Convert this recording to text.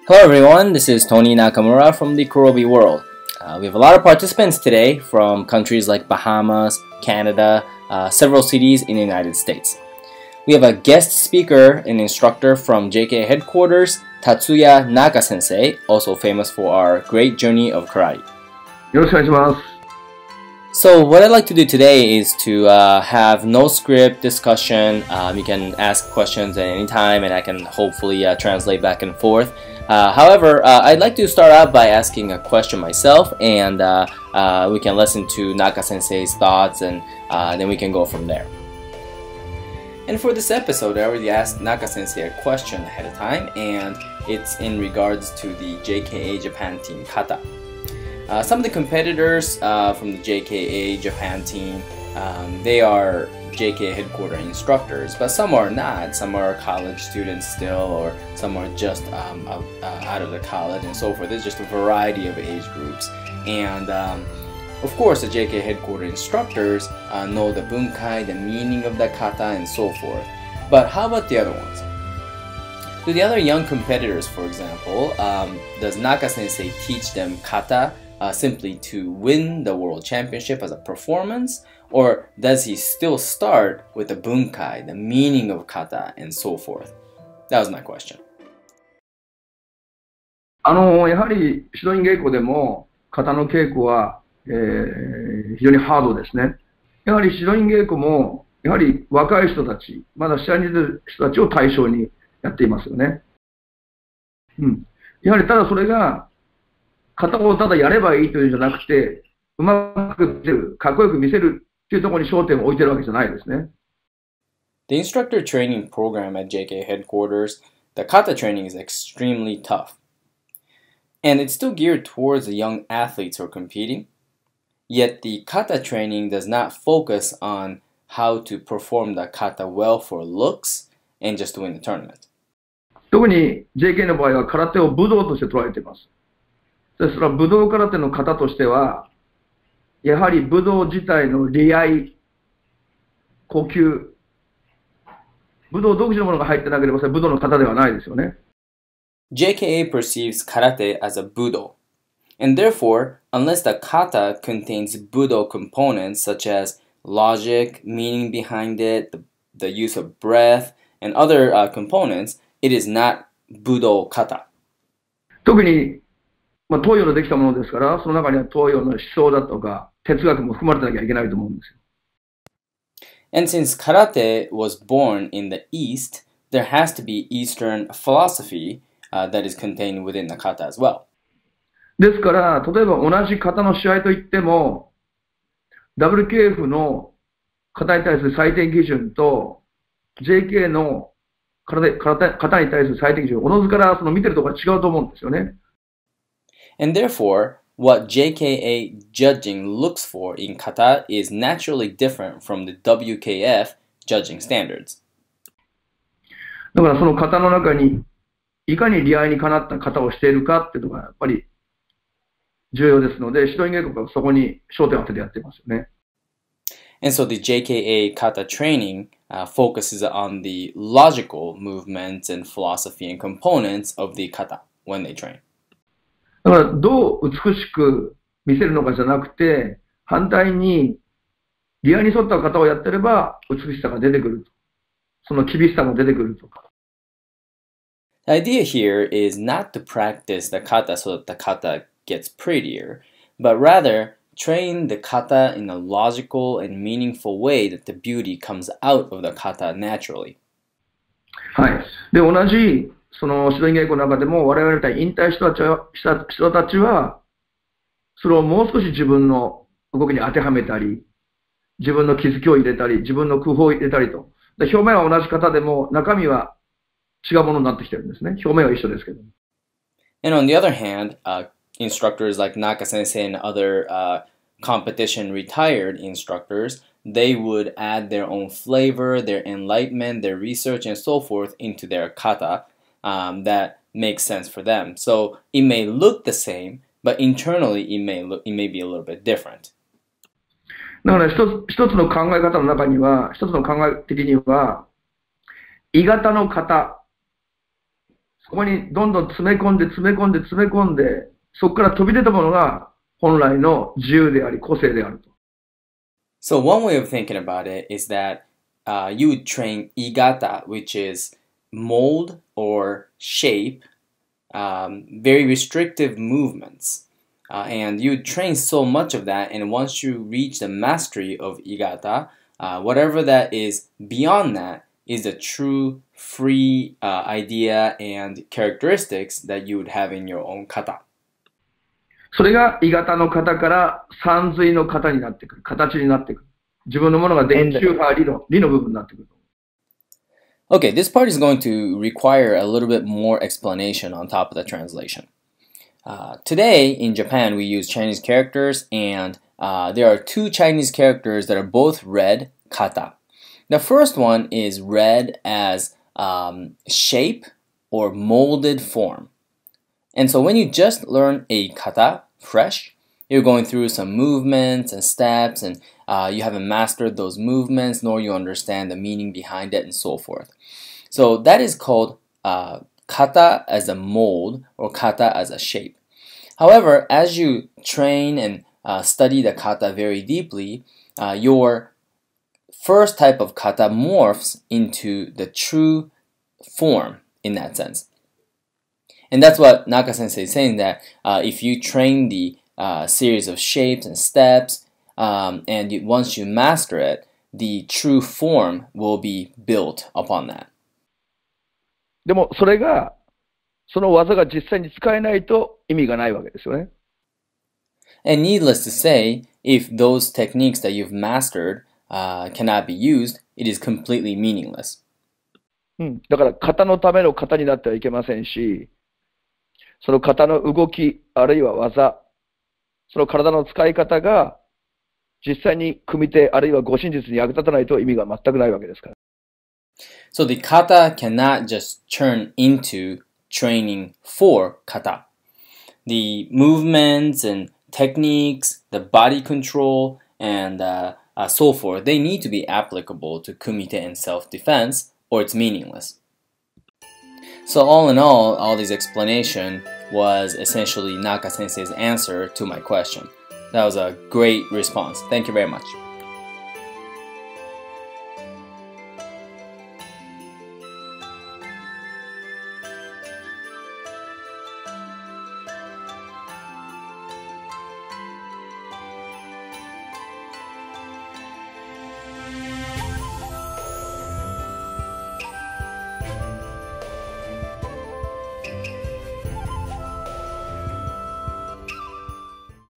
Hello everyone, this is Tony Nakamura from the KURO-OBI world. We have a lot of participants today from countries like Bahamas, Canada, several cities in the United States. We have a guest speaker and instructor from JK headquarters, Tatsuya Naka sensei, also famous for our great journey of karate. よろしくお願いします。 So what I'd like to do today is to have no script discussion. You can ask questions at any time and I can hopefully translate back and forth. However, I'd like to start out by asking a question myself, and we can listen to Naka-sensei's thoughts, and then we can go from there. And for this episode, I already asked Naka-sensei a question ahead of time, and it's in regards to the JKA Japan team Kata. Some of the competitors from the JKA Japan team, they are JK headquarter instructors, but some are not. Some are college students still, or some are just out of the college and so forth. There's just a variety of age groups. And of course, the JK headquarter instructors know the bunkai, the meaning of the kata, and so forth. But how about the other ones? To the other young competitors, for example, does Naka-sensei teach them kata simply to win the world championship as a performance? Or does he still start with the bunkai, the meaning of kata, and so forth? That was my question. やはり指導員稽古でも型の稽古は、非常にハードですね。やはり指導員稽古もやはり若い人たち、まだ試合に出る人たちを対象にやっていますよね。やはりただそれが型をただやればいいというんじゃなくて、うまく見せる、かっこよく見せるというところに焦点を置いてるわけじゃないですね。The instructor training program at JK headquarters, the kata training is extremely tough. And it's still geared towards the young athletes who are competing. Yet the kata training does not focus on how to perform the kata well for looks and just to win the tournament. 特に JK の場合は空手を武道として捉えています。それは武道空手の型としては、やはり武道自体の利合、呼吸、武道独自のものが入ってなければそれは武道の型ではないですよね。JKA perceives karate as a budo, and therefore, unless the kata contains budo components such as logic, meaning behind it, the use of breath, and other components, it is not budo kata. 特に、東洋のできたものですから、その中には東洋の思想だとか哲学も含まれてなきゃいけないと思うんですよ。And since karate was born in the East, there has to be Eastern philosophy that is contained within the kata as well. ですから、例えば同じ型の試合といっても、WKF の型に対する採点基準と JK の型に対する採点基準、おのずからその見てるところが違うと思うんですよね。And therefore, what JKA judging looks for in kata is naturally different from the WKF judging standards. だからその型の中にいかに利合にかなった型をしているかっていうのがやっぱり重要ですので、指導員稽古はそこに焦点を当ててやっていますよね。And so the JKA kata training focuses on the logical movements and philosophy and components of the kata when they train. だからどう美しく見せるのかじゃなくて、反対に利合に沿った型をやってれば美しさが出てくると。その厳しさも出てくるとか。The idea here is not to practice the kata so that the kata gets prettier, but rather train the kata in a logical and meaningful way that the beauty comes out of the kata naturally. はい。で、同じその指導員稽古の中でも我々みたいに引退した人たちは、それをもう少し自分の動きに当てはめたり、自分の気づきを入れたり、自分の工夫を入れたりと。で、表面は同じ型でも中身は違うものになってきてるんですね。表面は一緒ですけど。And on the other hand, instructors like Naka-sensei and other competition retired instructors, they would add their own flavor, their enlightenment, their research, and so forth into their kata that makes sense for them. So it may look the same, but internally it may be a little bit different. だから一つの考え方の中には、一つの考え的には、鋳型の型、ここにどんどん詰め込んで、そこから飛び出たものが本来の自由であり、個性であると。So one way of thinking about it is that you would train igata, which is mold or shape, very restrictive movements. And you train so much of that, and once you reach the mastery of igata, whatever that is beyond that is the true free idea and characteristics that you would have in your own kata. それが鋳型の型から三髄の型になってくる。形になってくる。自分のものが電柱波理の部分になってくる。Okay, this part is going to require a little bit more explanation on top of the translation. Today in Japan we use Chinese characters, and there are two Chinese characters that are both read kata. The first one is read as shape or molded form. And so when you just learn a kata fresh, you're going through some movements and steps, and you haven't mastered those movements, nor you understand the meaning behind it, and so forth. So that is called kata as a mold or kata as a shape. However, as you train and study the kata very deeply, your first type of kata morphs into the true form in that sense. And that's what Naka Sensei is saying, that if you train the series of shapes and steps, and once you master it, the true form will be built upon that. でもそれが、その技が実際に使えないと意味がないわけですよね。And needless to say, if those techniques that you've mastered cannot be used, it is completely meaningless. だから型のための型になってはいけませんし、その型の動き、あるいは技、その体の使い方が実際に組手、あるいは護身術に役立たないと意味が全くないわけですから。So the kata cannot just turn into training for kata. The movements and techniques, the body control, and so forth, they need to be applicable to kumite and self-defense, or it's meaningless. So all in all this explanation was essentially Naka Sensei's answer to my question. That was a great response. Thank you very much.